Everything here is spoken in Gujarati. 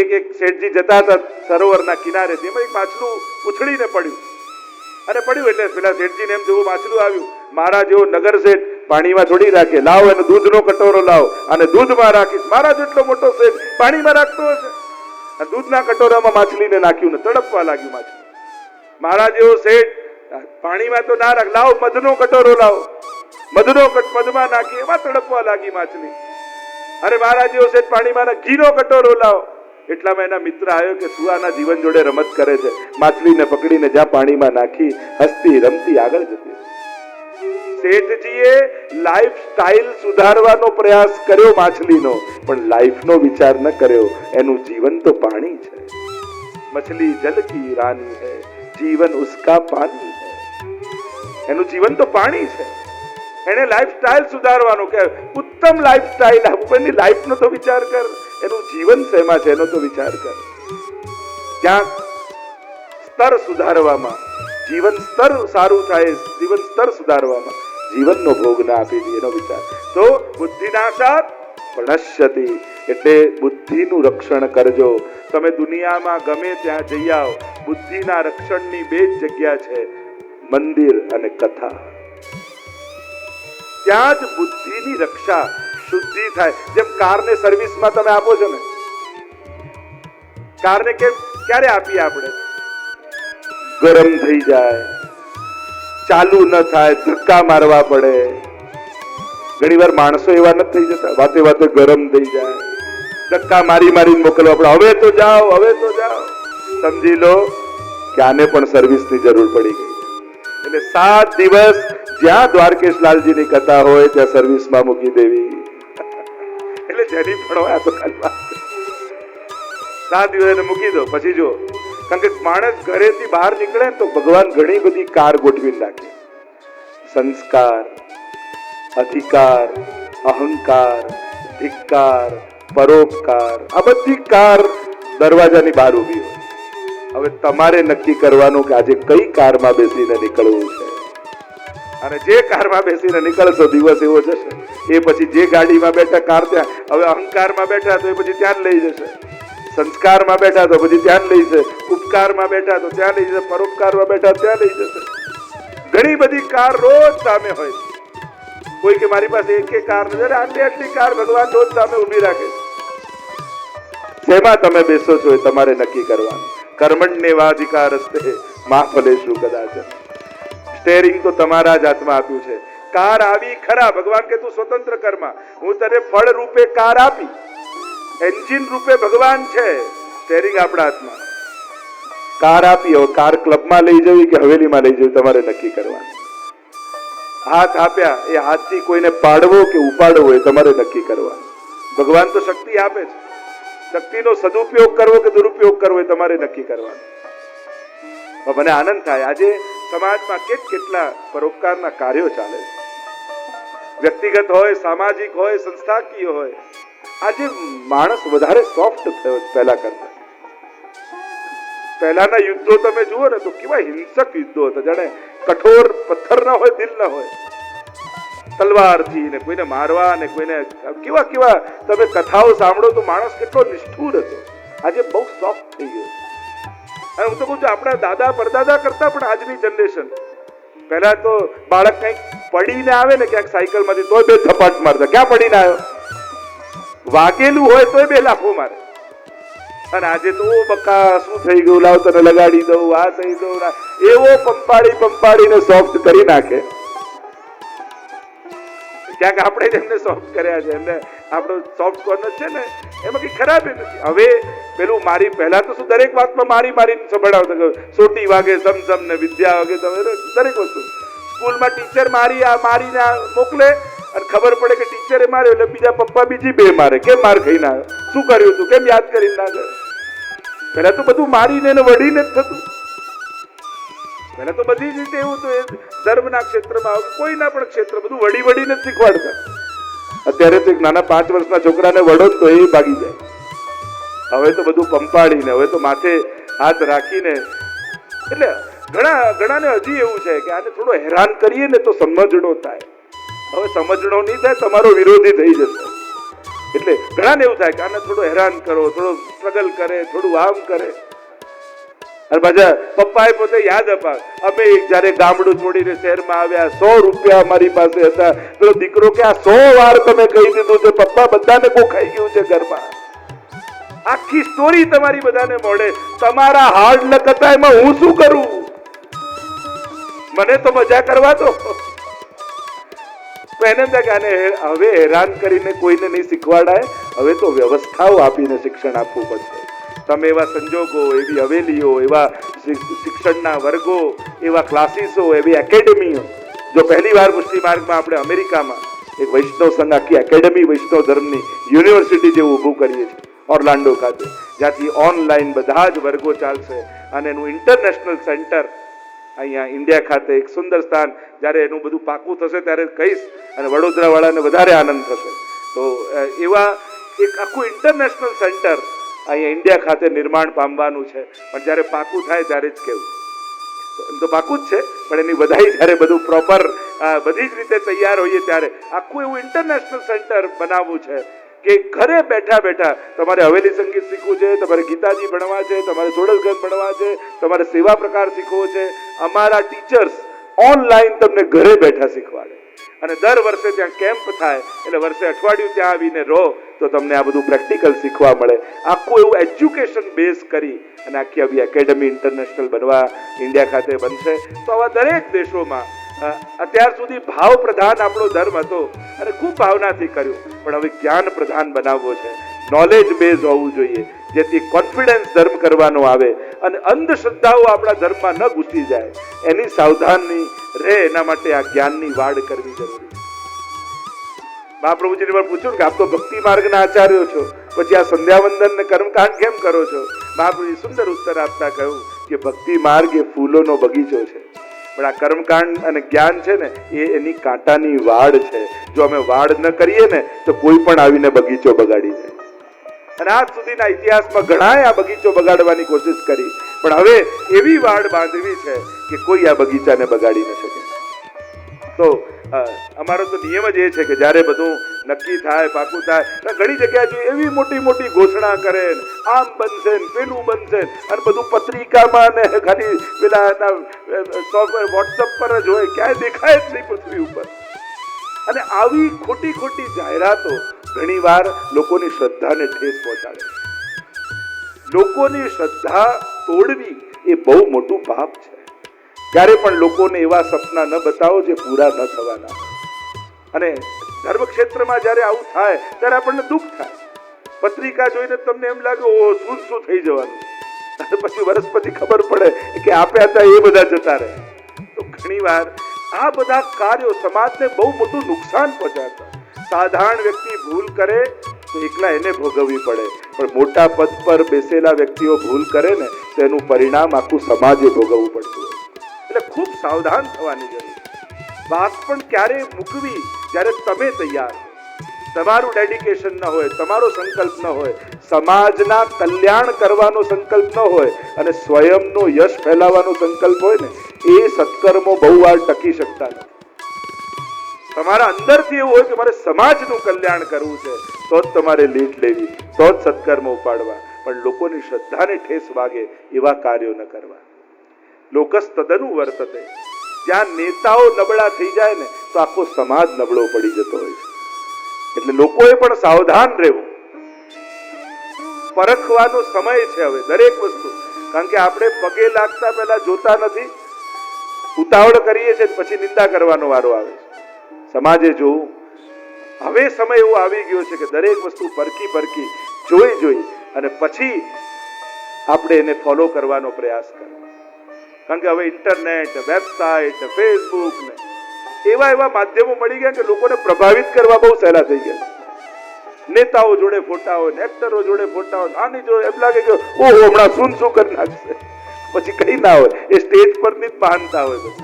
એક શેઠજી જતા હતા સરોવરના કિનારેથી, એમાં એક માછલું ઉછળીને પડ્યું અને પડ્યું એટલે પેલા શેઠજીને એમ જેવું માછલું આવ્યું, મારા જેવો નગર શેઠ પાણીમાં થોડી રાખે, લાવો એને દૂધનો કટોરો લાવો અને દૂધમાં રાખીશ, મારા જેટલો મોટો શેઠ પાણીમાં રાખતો હશે. દૂધના કટોરામાં માછલીને નાખ્યું ને તડપવા લાગ્યું માછલી. મારા જેવો શેઠ પાણીમાં તો ના રાખ, લાવો મધનો કટોરો લાવો, મધમાં નાખી એમાં તડપવા લાગી માછલી. અરે મારા જેવો શેઠ પાણીમાં ઘીનો કટોરો લાવો. એટલામાં એના મિત્ર આવ્યો કે સુવાના જીવન જોડે રમત કરે છે, માછલીને પકડીને જ્યાં પાણીમાં નાખી હસતી રમતી આગળ જતી. શેઠજીએ લાઈફ સ્ટાઇલ સુધારવાનો પ્રયાસ કર્યો માછલીનો, પણ લાઈફનો વિચાર ન કર્યો. એનું જીવન તો પાણી છે. મછલી જલ કી રાની હૈ, જીવન ઉસકા પાણી હૈ. એનું જીવન તો પાણી છે. એને લાઈફ સ્ટાઇલ સુધારવાનો કે ઉત્તમ લાઈફ સ્ટાઇલ આપણની લાઈફનો તો વિચાર કર, એનું જીવન શેમાં છે એનો તો વિચાર કર. ક્યાંક સ્તર સુધારવામાં, જીવન સ્તર સારું થાય, જીવન સ્તર સુધારવામાં જીવનનો ભોગ ના આપી દે એનો વિચાર. તો બુદ્ધિનાશાત પ્રણશ્યતિ, એટલે બુદ્ધિનું રક્ષણ કરજો. તમે દુનિયામાં ગમે ત્યાં જઈ આવો, બુદ્ધિના રક્ષણની બે જ જગ્યા છે, મંદિર અને કથા. ત્યાં જ બુદ્ધિની રક્ષા શુદ્ધિ થાય. જેમ કારને સર્વિસમાં તમે આપો છો ને, કારને ક્યારે આપીએ આપણે? ગરમ થઈ જાય, ચાલુ ન થાય, ધક્કા મારવા પડે. ઘણી વાર માણસો એવા નથી થઈ જતા, વાતે વાતે ગરમ થઈ જાય, ધક્કા મારી મારીને મોકલવા પડે, હવે તો જાઓ, હવે તો જાઓ. સમજી લો કે આને પણ સર્વિસની જરૂર પડી ગઈ. એટલે 7 દિવસ જ્યાં દ્વારકેશ લાલજીની કથા હોય ત્યાં સર્વિસમાં મૂકી દેવી. એટલે જેની પણ હોય આ તો ખાલી 7 દિવસ એને મૂકી દો. પછી જો, કારણ કે માણસ ઘરેથી બહાર નીકળે ને તો ભગવાન ઘણી બધી કાર ગોઠવી નાખે. સંસ્કાર, અધિકાર, અહંકાર, ધિક્કાર, પરોપકાર, આ બધી કાર દરવાજાની બહાર ઉભી હોય. હવે તમારે નક્કી કરવાનું કે આજે કઈ કારમાં બેસીને નીકળવું છે. અને જે કારમાં બેસીને નીકળશો દિવસ એવો જશે. એ પછી જે ગાડીમાં બેઠા કાર ત્યાં, હવે અહંકારમાં બેઠા તો એ પછી ત્યાં લઈ જશે, સંસ્કારમાં બેઠા તો પછી ત્યાં લઈ જશે, ઉપકારમાં બેઠા તો ત્યાં લઈ જશે, પરોપકારમાં બેઠા ત્યાં લઈ જશે. ઘણી બધી કાર રોજ સામે હોય. કોઈ કે મારી પાસે એક કાર નથી, આટલી કાર ભગવાન રોજ સામે ઉભી રાખે. શેમાં તમે બેસો છો એ તમારે નક્કી કરવાનું. કર્મણ્યેવાધિકારસ્તે મા ફલેષુ કદાચન. સ્ટેરિંગ તો તમારા જ હાથમાં આપ્યું છે. કાર આવી ખરા, ભગવાન કે તું સ્વતંત્ર કર્મા, હું તને ફળ રૂપે કાર આપી, એન્જિન રૂપે ભગવાન છે, સ્ટેરિંગ આપણા હાથમાં. કાર આપી, હવે કાર ક્લબમાં લઈ જવી કે હવેલીમાં લઈ જવી તમારે નક્કી કરવાનું. હાથ આપ્યા, એ હાથથી કોઈને પાડવો કે ઉપાડવો એ તમારે નક્કી કરવાનું. ભગવાન તો શક્તિ આપે છે, શક્તિનો સદુપયોગ કરવો કે દુરુપયોગ કરવો એ તમારે નક્કી કરવાનું. મને આનંદ થાય, આજે સમાજમાં કેટલા પરોપકારના કાર્યો ચાલે છે. વ્યક્તિગત હોય, સામાજિક હોય, સંસ્થાકીય હોય. આજે માણસ વધારે સોફ્ટ થયો છે પહેલા કરતા. પહેલાના યુદ્ધો તમે જુઓ ને તો કેવા હિંસક યુદ્ધો હતા, જાણે કઠોર પથ્થર ના હોય, દિલ ના હોય. તલવારથી ને કોઈને મારવા ને કોઈને કેવા તમે કથાઓ સાંભળો તો માણસ કેટલો નિષ્ઠુર હતો. આજે બહુ સોફ્ટ થઈ ગયો. અને હું તો કહું છું, આપણા દાદા પરદાદા કરતા પણ આજની જનરેશન. પહેલા તો બાળક કંઈક પડીને આવે ને ક્યાંક સાયકલ માંથી તોય 2 થપાટ મારતા. ક્યાં પડીને આવ્યો? વાગેલું હોય તોય 2 લાફો મારે. અને આજે તો બકા શું થઈ ગયું, લાવ તને લગાડી દઉં, આ થઈ દઉં, એવો પંપાડીને સોફ્ટ કરી નાખે. ક્યાંક આપણે જ એમને સોફ્ટ કર્યા છે. એમને આપણો સોફ્ટ કોર્નર છે ને એમાં કઈ ખરાબ નથી. હવે પેલું મારી પહેલા તો શું દરેક વાતમાં મારીને સંભળાવતા, સોટી વાગે સમસમ ને વિદ્યા વાગે દરેક વસ્તુ. સ્કૂલમાં ટીચર મારીને મોકલે અને ખબર પડે કે ટીચરે માર્યો એટલે બીજા પપ્પા બીજી 2 મારે. કેમ માર ખાઈને આવ્યો, શું કર્યું તું, કેમ યાદ કરીને ના ગયો? પહેલા તો બધું મારીને વળીને જ થતું. પહેલા તો બધી રીતે એવું તો ધર્મના ક્ષેત્રમાં, કોઈના પણ ક્ષેત્ર બધું વડીને જ શીખવાડતા. અત્યારે તો એક નાના 5 વર્ષના છોકરાને વડો તો એ ભાગી જાય. હવે તો બધું પંપાડીને, હવે તો માથે હાથ રાખીને. એટલે ઘણાને હજી એવું છે કે આને થોડો હેરાન કરીએ ને તો સમજણો થાય. હવે સમજણો નહીં થાય, તમારો વિરોધી થઈ જશે. એટલે ઘણાને એવું થાય કે આને થોડું હેરાન કરો, થોડો સ્ટ્રગલ કરે, થોડું આમ કરે. અને પાછા પપ્પાએ પોતે યાદ અપાય, અમે જયારે ગામડું છોડીને શહેરમાં આવ્યા, 100 રૂપિયા અમારી પાસે હતા. પેલો દીકરો કે આ 100 વાર તમે કહી દીધું છે પપ્પા, બધાને કોખાઈ ગયું છે ઘરમાં. આખી સ્ટોરી તમારી બધાને મળે, તમારા હાર્ડ લક હતા, એમાં હું શું કરું? મને તો મજા કરવા દો. એને હવે હેરાન કરીને કોઈને નહીં શીખવાડાય, હવે તો વ્યવસ્થાઓ આપીને શિક્ષણ આપવું પડશે. તમે એવા સંજોગો, એવી હવેલીઓ, એવા શિક્ષણના વર્ગો, એવા ક્લાસીસો, એવી એકેડમીઓ. જો પહેલી વાર પુષ્ટિ માર્ગમાં આપણે અમેરિકામાં એક વૈષ્ણવ સંઘ આખી એકેડમી વૈષ્ણવ ધર્મની યુનિવર્સિટી જેવું ઊભું કરીએ છીએ ઓર્લાન્ડો ખાતે, જ્યાંથી ઓનલાઈન બધા જ વર્ગો ચાલશે અને એનું ઇન્ટરનેશનલ સેન્ટર અહીંયા ઇન્ડિયા ખાતે એક સુંદર સ્થાન. જ્યારે એનું બધું પાકું થશે ત્યારે કહીશ અને વડોદરા વાળાને વધારે આનંદ થશે. તો એવા એક આખું ઇન્ટરનેશનલ સેન્ટર અહીંયા ઇન્ડિયા ખાતે નિર્માણ પામવાનું છે. પણ જ્યારે પાકું થાય ત્યારે જ કેવું, એમ તો પાકું જ છે, પણ એની વધાઈ જ્યારે બધું પ્રોપર બધી જ રીતે તૈયાર હોઈએ ત્યારે આખું એવું ઇન્ટરનેશનલ સેન્ટર બનાવવું છે કે ઘરે બેઠા બેઠા તમારે હવેલી સંગીત શીખવું છે, તમારે ગીતાજી ભણવા છે, તમારે સોળસગંજ ભણવા છે, તમારે સેવા પ્રકાર શીખવો છે, અમારા ટીચર્સ ઓનલાઈન તમને ઘરે બેઠા શીખવાડે. અને દર વર્ષે ત્યાં કેમ્પ થાય, એટલે વર્ષે અઠવાડિયું ત્યાં આવીને રહો તો તમને આ બધું પ્રેક્ટિકલ શીખવા મળે. આખું એવું એજ્યુકેશન બેઝ કરી અને આખી આવી એકેડમી ઇન્ટરનેશનલ બનવા ઇન્ડિયા ખાતે બનશે. તો આવા દરેક દેશોમાં અત્યાર સુધી ભાવ પ્રધાન આપણો ધર્મ હતો અને ખૂબ ભાવનાથી કર્યું, પણ હવે જ્ઞાન પ્રધાન બનાવવો છે, નોલેજ બેઝ હોવું જોઈએ, જેથી કોન્ફિડન્સ ધર્મ કરવાનો આવે અને અંધશ્રદ્ધાઓ આપણા ધર્મમાં ન ઘૂસી જાય. એની સાવધાની રહે, એના માટે આ જ્ઞાનની વાડ કરવી જરૂરી. મહાપ્રભુજીને પણ પૂછ્યું કે આપ તો ભક્તિ માર્ગના આચાર્યો છો, પછી આ સંધ્યાવંદન ને કર્મકાંડ કેમ કરો છો? મહાપ્રભુજી સુંદર ઉત્તર આપતા કહ્યું કે ભક્તિ માર્ગ એ ફૂલોનો બગીચો છે, પણ આ કર્મકાંડ અને જ્ઞાન છે ને એ એની કાંટાની વાડ છે. જો અમે વાડ ન કરીએ ને તો કોઈ પણ આવીને બગીચો બગાડી જાય. અને આજ સુધીના ઇતિહાસમાં ઘણાએ આ બગીચો બગાડવાની કોશિશ કરી, પણ હવે એવી વાડ બાંધવી છે કે કોઈ આ બગીચાને બગાડી ન શકે. તો અમારો તો નિયમ જ એ છે કે જ્યારે બધું નક્કી થાય, પાકું થાય, ઘણી જગ્યાએ એવી મોટી મોટી ઘોષણા કરે, આમ બનશે પેલું બનશે, અને બધું પત્રિકામાં ને ખાલી પેલા વોટ્સઅપ પર જ હોય, ક્યાંય દેખાય જ નહીં પૃથ્વી ઉપર. અને આવી ખોટી ખોટી જાહેરાતો ઘણી વાર લોકોની શ્રદ્ધાને ઠેસ પહોંચાડે. લોકોની શ્રદ્ધા તોડવી એ બહુ મોટું પાપ છે. ક્યારે પણ લોકોને એવા સપના ન બતાવો જે પૂરા ન થવાના. અને ધર્મ ક્ષેત્રમાં જ્યારે આવું થાય ત્યારે આપણને દુઃખ થાય. પત્રિકા જોઈને તમને એમ લાગે ઓ શું શું થઈ જવાનું, અને પછી વર્ષ પછી ખબર પડે કે આપ્યા હતા એ બધા જતા રહે. તો ઘણી વાર આ બધા કાર્યો સમાજને બહુ મોટું નુકસાન પહોંચાડતા. સાધારણ વ્યક્તિ ભૂલ કરે તો એકલા એને ભોગવવી પડે, પણ મોટા પદ પર બેસેલા વ્યક્તિઓ ભૂલ કરે ને તો એનું પરિણામ આખું સમાજે ભોગવવું પડતું હોય. એટલે ખૂબ સાવધાન થવાની જરૂર. વાત પણ ક્યારે મૂકવી જ્યારે તમે તૈયાર, તમારું ડેડિકેશન ન હોય, તમારો સંકલ્પ ન હોય, સમાજના કલ્યાણ કરવાનો સંકલ્પ ન હોય અને સ્વયંનો યશ ફેલાવવાનો સંકલ્પ હોય ને, એ સત્કર્મો બહુ વાર ટકી શકતા નથી. તમારા અંદરથી એવું હોય કે મારે સમાજનું કલ્યાણ કરવું છે, તો જ તમારે લીડ લેવી, તો જ સત્કર્મ ઉપાડવા. પણ લોકોની શ્રદ્ધાને ઠેસ વાગે એવા કાર્યો ન કરવા. લોકસ તદનુ વર્તતે. જ્યાં નેતાઓ નબળા થઈ જાય ને તો આખો સમાજ નબળો પડી જતો હોય છે. એટલે લોકોએ પણ સાવધાન રહેવું. પરખવાનો સમય છે હવે દરેક વસ્તુ. કારણ કે આપણે પગે લાગતા પહેલા જોતા નથી, ઉતાવળ કરીએ છીએ, પછી નિંદા કરવાનો વારો આવે છે. સમાજે જોવું. હવે સમય એવો આવી ગયો છે કે દરેક વસ્તુ પરખી જોઈ અને પછી આપણે એને ફોલો કરવાનો પ્રયાસ કરવો. કારણ કે હવે ઇન્ટરનેટ, વેબસાઇટ, ફેસબુક ને એવા માધ્યમો મળી ગયા કે લોકોને પ્રભાવિત કરવા બહુ સહેલા થઈ ગયા. નેતાઓ જોડે ફોટા હોય, એક્ટરો જોડે ફોટા હોય, આની જોડે એમ લાગે કે ઓહો હમણાં શું કરી નાખશે, પછી કઈ ના હોય, એ સ્ટેજ પરની જ મહાનતા હોય.